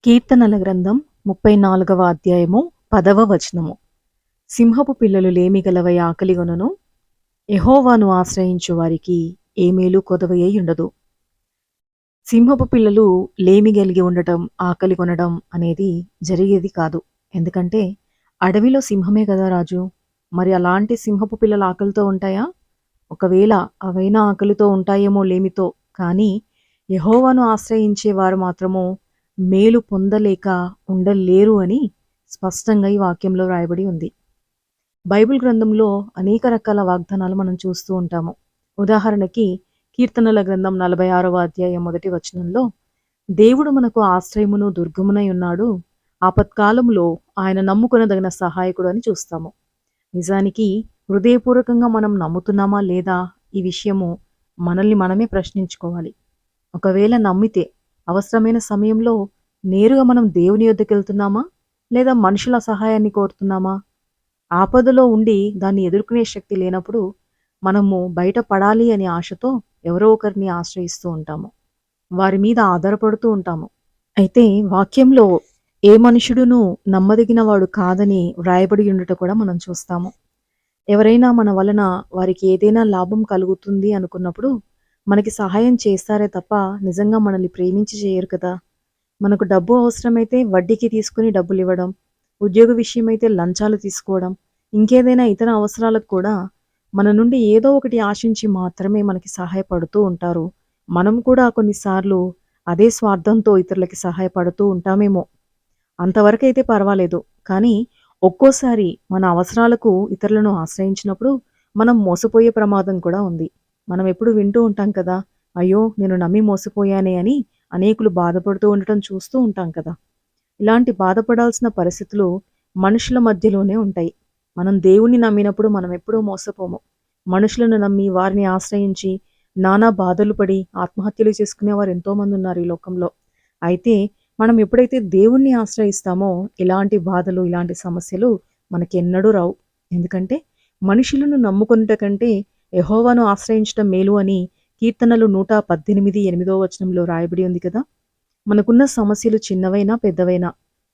కీర్తనల గ్రంథం 34వ అధ్యాయము 10వ వచనము. సింహపు పిల్లలు లేమిగలవై ఆకలిగొనును, యెహోవాను ఆశ్రయించు వారికి ఏ మేలు కొదవయ్యుండదు. సింహపు పిల్లలు లేమి కలిగి ఉండటం, ఆకలి కొనడం అనేది జరిగేది కాదు. ఎందుకంటే అడవిలో సింహమే కదా రాజు. మరి అలాంటి సింహపు పిల్లలు ఆకలితో ఉంటాయా? ఒకవేళ అవైనా ఆకలితో ఉంటాయేమో లేమితో. కానీ యెహోవాను ఆశ్రయించే వారు మాత్రము మేలు పొందలేక ఉండలేరు అని స్పష్టంగా ఈ వాక్యంలో రాయబడి ఉంది. బైబిల్ గ్రంథంలో అనేక రకాల వాగ్దానాలు మనం చూస్తూ ఉంటాము. ఉదాహరణకి కీర్తనల గ్రంథం 46వ అధ్యాయం 1వ వచనంలో, దేవుడు మనకు ఆశ్రయమును దుర్గమునై ఉన్నాడు, ఆపత్కాలంలో ఆయన నమ్ముకొనదగిన సహాయకుడు అని చూస్తాము. నిజానికి హృదయపూర్వకంగా మనం నమ్ముతున్నామా లేదా ఈ విషయము మనల్ని మనమే ప్రశ్నించుకోవాలి. ఒకవేళ నమ్మితే అవసరమైన సమయంలో నేరుగా మనం దేవుని యొద్దకు వెళ్తున్నామా లేదా మనుషుల సహాయాన్ని కోరుతున్నామా? ఆపదలో ఉండి దాన్ని ఎదుర్కొనే శక్తి లేనప్పుడు మనము బయట పడాలి అనే ఆశతో ఎవరో ఒకరిని ఆశ్రయిస్తూ ఉంటాము, వారి మీద ఆధారపడుతూ ఉంటాము. అయితే వాక్యంలో ఏ మనుషుడును నమ్మదగిన వాడు కాదని వ్రాయబడి ఉండటం కూడా మనం చూస్తాము. ఎవరైనా మన వలన వారికి ఏదైనా లాభం కలుగుతుంది అనుకున్నప్పుడు మనకి సహాయం చేస్తారే తప్ప నిజంగా మనల్ని ప్రేమించి చేయరు కదా. మనకు డబ్బు అవసరమైతే వడ్డీకి తీసుకుని డబ్బులు ఇవ్వడం, ఉద్యోగ విషయమైతే లంచాలు తీసుకోవడం, ఇంకేదైనా ఇతర అవసరాలకు కూడా మన నుండి ఏదో ఒకటి ఆశించి మాత్రమే మనకి సహాయపడుతూ ఉంటారు. మనం కూడా కొన్నిసార్లు అదే స్వార్థంతో ఇతరులకి సహాయపడుతూ ఉంటామేమో. అంతవరకైతే పర్వాలేదు. కానీ ఒక్కోసారి మన అవసరాలకు ఇతరులను ఆశ్రయించినప్పుడు మనం మోసపోయే ప్రమాదం కూడా ఉంది. మనం ఎప్పుడు వింటూ ఉంటాం కదా, అయ్యో నేను నమ్మి మోసపోయానే అని అనేకులు బాధపడుతూ ఉండటం చూస్తూ ఉంటాం కదా. ఇలాంటి బాధపడాల్సిన పరిస్థితులు మనుషుల మధ్యలోనే ఉంటాయి. మనం దేవుణ్ణి నమ్మినప్పుడు మనం ఎప్పుడూ మోసపోము. మనుషులను నమ్మి వారిని ఆశ్రయించి నానా బాధలు పడి ఆత్మహత్యలు చేసుకునేవారు ఎంతోమంది ఉన్నారు ఈ లోకంలో. అయితే మనం ఎప్పుడైతే దేవుణ్ణి ఆశ్రయిస్తామో ఇలాంటి బాధలు, ఇలాంటి సమస్యలు మనకెన్నడూ రావు. ఎందుకంటే మనుషులను నమ్ముకొనుట కంటే యెహోవాను ఆశ్రయించడం మేలు అని కీర్తనలు 118 8వ వచనంలో రాయబడి ఉంది కదా. మనకున్న సమస్యలు చిన్నవైనా పెద్దవైనా,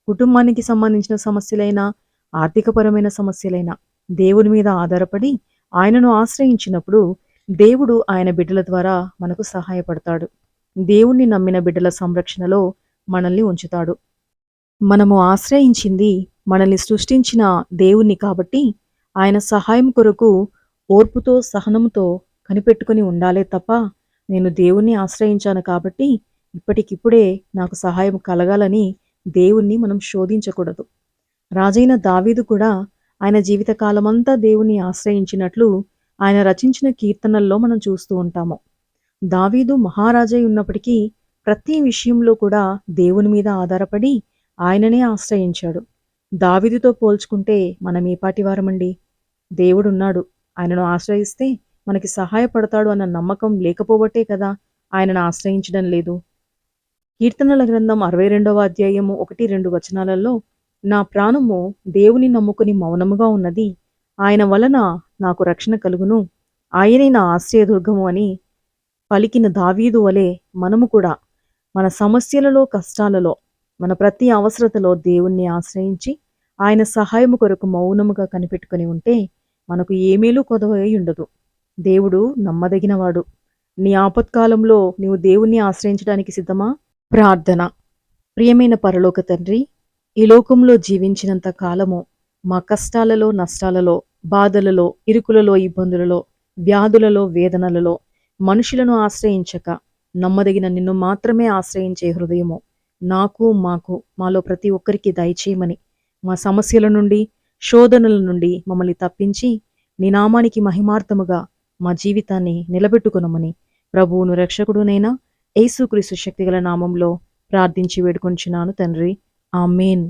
కుటుంబానికి సంబంధించిన సమస్యలైనా, ఆర్థికపరమైన సమస్యలైనా దేవుని మీద ఆధారపడి ఆయనను ఆశ్రయించినప్పుడు దేవుడు ఆయన బిడ్డల ద్వారా మనకు సహాయపడతాడు. దేవుణ్ణి నమ్మిన బిడ్డల సంరక్షణలో మనల్ని ఉంచుతాడు. మనము ఆశ్రయించింది మనల్ని సృష్టించిన దేవుణ్ణి కాబట్టి ఆయన సహాయం కొరకు ఓర్పుతో సహనంతో కనిపెట్టుకుని ఉండాలే తప్ప, నేను దేవుణ్ణి ఆశ్రయించాను కాబట్టి ఇప్పటికిప్పుడే నాకు సహాయం కలగాలని దేవుణ్ణి మనం శోధించకూడదు. రాజైన దావీదు కూడా ఆయన జీవితకాలమంతా దేవుణ్ణి ఆశ్రయించినట్లు ఆయన రచించిన కీర్తనల్లో మనం చూస్తూ ఉంటాము. దావీదు మహారాజై ఉన్నప్పటికీ ప్రతి విషయంలో కూడా దేవుని మీద ఆధారపడి ఆయననే ఆశ్రయించాడు. దావీదుతో పోల్చుకుంటే మనం ఏ పాటివారమండి? దేవుడున్నాడు, ఆయనను ఆశ్రయిస్తే మనకి సహాయపడతాడు అన్న నమ్మకం లేకపోబట్టే కదా ఆయనను ఆశ్రయించడం లేదు. కీర్తనల గ్రంథం 62వ అధ్యాయము 1-2 వచనాలలో, నా ప్రాణము దేవుని నమ్ముకుని మౌనముగా ఉన్నది, ఆయన వలన నాకు రక్షణ కలుగును, ఆయనే నా ఆశ్రయదుర్గము అని పలికిన దావీదు వలె మనము కూడా మన సమస్యలలో, కష్టాలలో, మన ప్రతి అవసరతలో దేవుణ్ణి ఆశ్రయించి ఆయన సహాయము కొరకు మౌనముగా కనిపెట్టుకుని ఉంటే మనకు ఏ మేలు కొదవై ఉండదు. దేవుడు నమ్మదగినవాడు. నీ ఆపత్కాలంలో నీవు దేవుణ్ణి ఆశ్రయించడానికి సిద్ధమా? ప్రార్థన. ప్రియమైన పరలోక తండ్రి, ఈ లోకంలో జీవించినంత కాలము మా కష్టాలలో, నష్టాలలో, బాధలలో, ఇరుకులలో, ఇబ్బందులలో, వ్యాధులలో, వేదనలలో మనుషులను ఆశ్రయించక నమ్మదగిన నిన్ను మాత్రమే ఆశ్రయించే హృదయము నాకు, మాలో ప్రతి ఒక్కరికి దయచేయమని, మా సమస్యల నుండి, శోధనల నుండి మమ్మల్ని తప్పించి నీ నామానికి మహిమార్థముగా మా జీవితాన్ని నిలబెట్టుకొనమని ప్రభువును రక్షకుడునైనా యేసుక్రీస్తు శక్తిగల నామంలో ప్రార్థించి వేడుకొంచున్నాను తండ్రి. ఆమేన్.